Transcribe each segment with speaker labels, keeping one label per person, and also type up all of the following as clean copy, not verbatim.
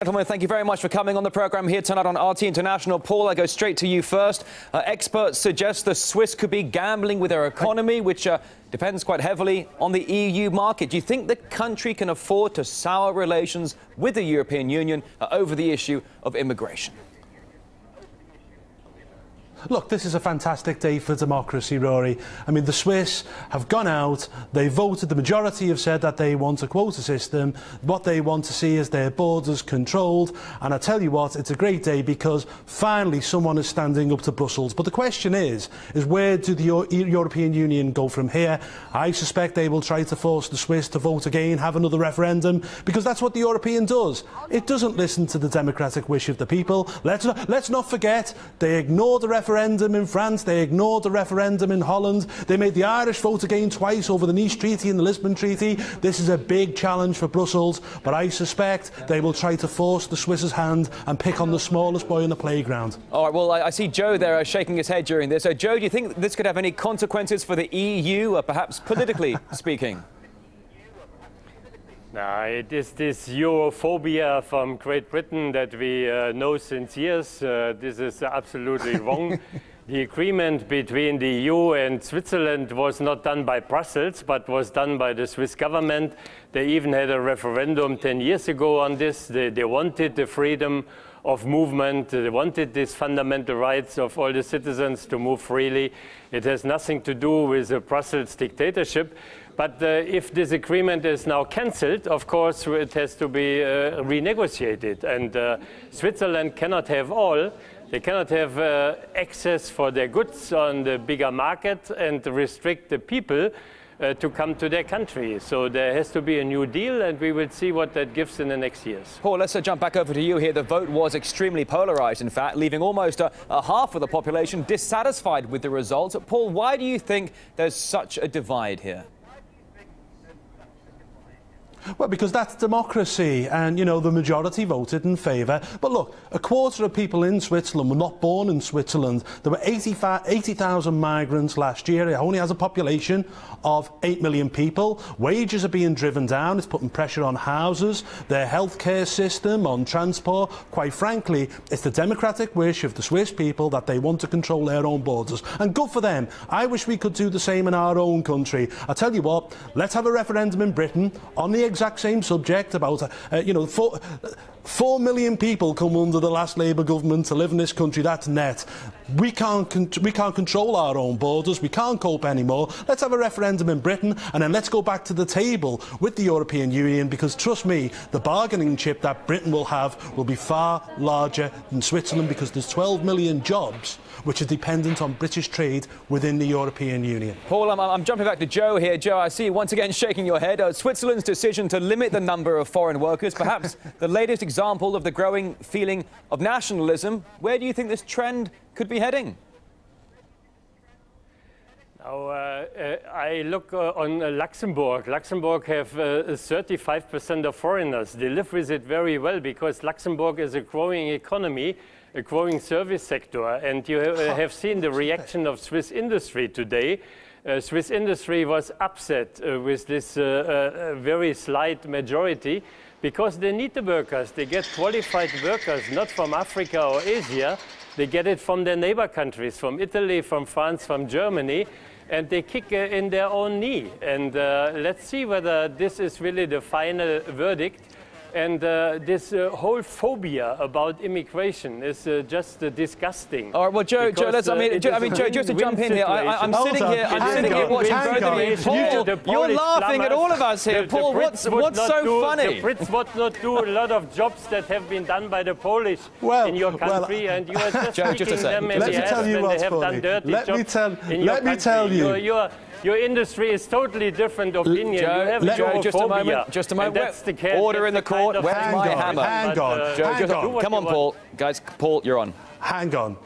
Speaker 1: Gentlemen, thank you very much for coming on the programme here tonight on RT International. Paul, I go straight to you first. Experts suggest the Swiss could be gambling with their economy, which depends quite heavily on the EU market. Do you think the country can afford to sour relations with the European Union over the issue of immigration?
Speaker 2: Look, this is a fantastic day for democracy, Rory. I mean, the Swiss have gone out, they voted, the majority have said that they want a quota system. What they want to see is their borders controlled. And I tell you what, it's a great day because finally someone is standing up to Brussels. But the question is where do the European Union go from here? I suspect they will try to force the Swiss to vote again, have another referendum, because that's what the European does. It doesn't listen to the democratic wish of the people. Let's not forget, they ignored the referendum in France, they ignored the referendum in Holland, they made the Irish vote again twice over the Nice Treaty and the Lisbon Treaty. This is a big challenge for Brussels, but I suspect they will try to force the Swiss's hand and pick on the smallest boy in the playground.
Speaker 1: All right, well, I see Joe there shaking his head during this. So, Joe, do you think this could have any consequences for the EU, perhaps politically speaking?
Speaker 3: No, it is this Europhobia from Great Britain that we know since years. This is absolutely wrong. The agreement between the EU and Switzerland was not done by Brussels, but was done by the Swiss government. They even had a referendum 10 years ago on this. They wanted the freedom of movement. They wanted these fundamental rights of all the citizens to move freely. It has nothing to do with a Brussels dictatorship. But if this agreement is now cancelled, of course, it has to be renegotiated. And Switzerland cannot have all. They cannot have access for their goods on the bigger market and restrict the people to come to their country. So there has to be a new deal, and we will see what that gives in the next years.
Speaker 1: Paul, let's jump back over to you here. The vote was extremely polarised, in fact, leaving almost a half of the population dissatisfied with the results. Paul, why do you think there's such a divide here?
Speaker 2: Well, because that's democracy, and, you know, the majority voted in favour. But look, a quarter of people in Switzerland were not born in Switzerland. There were 80,000 migrants last year. It only has a population of 8 million people. Wages are being driven down. It's putting pressure on houses, their healthcare system, on transport. Quite frankly, it's the democratic wish of the Swiss people that they want to control their own borders. And good for them. I wish we could do the same in our own country. I tell you what, let's have a referendum in Britain on the exact same subject about, 4 million people come under the last Labour government to live in this country. That's net. We can't control our own borders. We can't cope anymore. Let's have a referendum in Britain, and then let's go back to the table with the European Union, because trust me, the bargaining chip that Britain will have will be far larger than Switzerland, because there's 12 million jobs which are dependent on British trade within the European Union.
Speaker 1: Paul, I'm jumping back to Joe here. Joe, I see you once again shaking your head. Switzerland's decision to limit the number of foreign workers, perhaps the latest example of the growing feeling of nationalism. Where do you think this trend could be heading?
Speaker 3: Now, I look on Luxembourg. Luxembourg have 35% of foreigners. They live with it very well because Luxembourg is a growing economy, a growing service sector. And you have seen the reaction of Swiss industry today. Swiss industry was upset with this very slight majority because they need the workers. They get qualified workers, not from Africa or Asia. They get it from their neighbor countries, from Italy, from France, from Germany. And they kick in their own knee. And let's see whether this is really the final verdict. And this whole phobia about immigration is just disgusting.
Speaker 1: All right, well, Joe, Joe, just to jump in here, I'm sitting here watching both of you. Paul, you're laughing at all of us here. Paul, what's so funny?
Speaker 3: The Brits would not do a lot of jobs that have been done by the Polish in your country, and you are just kicking them in the ass when they have done dirty jobs in your country.
Speaker 2: Let me tell you.
Speaker 3: Your industry is totally different opinion.
Speaker 1: Joe, just a moment.
Speaker 3: That's the case.
Speaker 1: Order in the court. Where's my hammer?
Speaker 2: Hang on.
Speaker 1: Joe, come on, Paul. Guys, Paul, you're on.
Speaker 2: Hang on.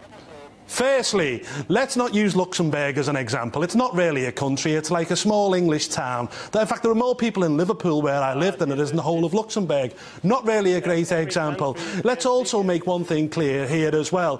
Speaker 2: Firstly, let's not use Luxembourg as an example. It's not really a country, it's like a small English town. In fact, there are more people in Liverpool, where I live, than there is in the whole of Luxembourg. Not really a great example. Let's also make one thing clear here as well.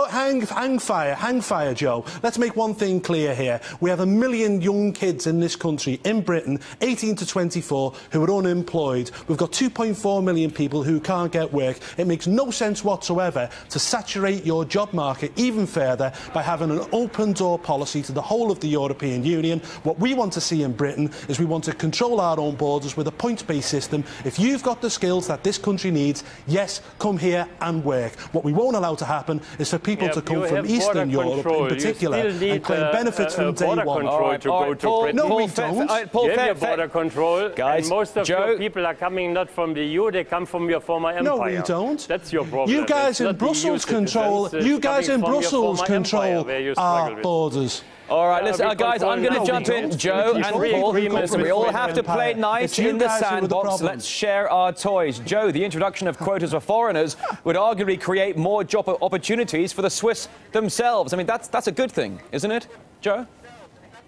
Speaker 2: Hang fire, Joe. Let's make one thing clear here. We have 1 million young kids in this country, in Britain, 18 to 24, who are unemployed. We've got 2.4 million people who can't get work. It makes no sense whatsoever to saturate your job market even further by having an open-door policy to the whole of the European Union. What we want to see in Britain is we want to control our own borders with a points-based system. If you've got the skills that this country needs, yes, come here and work. What we won't allow to happen is for people to come from Eastern Europe in particular and claim benefits from day one.
Speaker 3: No, we don't.
Speaker 1: Paul,
Speaker 3: you have border control, guys, and most of your people are coming not from the EU, they come from your former empire.
Speaker 2: No, we don't.
Speaker 3: That's your problem.
Speaker 2: You guys in Brussels control. You guys in Brussels control our borders.
Speaker 1: All right, listen, guys, I'm going to jump in. Joe and Paul, we all have to play nice in the sandbox. Let's share our toys. Joe, the introduction of quotas for foreigners would arguably create more job opportunities for the Swiss themselves. I mean, that's a good thing, isn't it, Joe?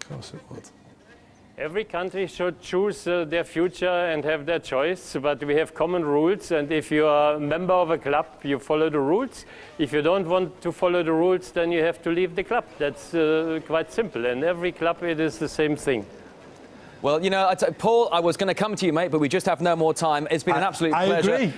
Speaker 2: Of course it would.
Speaker 3: Every country should choose their future and have their choice, but we have common rules, and if you are a member of a club, you follow the rules. If you don't want to follow the rules, then you have to leave the club. That's quite simple, and every club, it is the same thing.
Speaker 1: Well, you know, Paul, I was going to come to you, mate, but we just have no more time. It's been an absolute pleasure.
Speaker 2: I agree.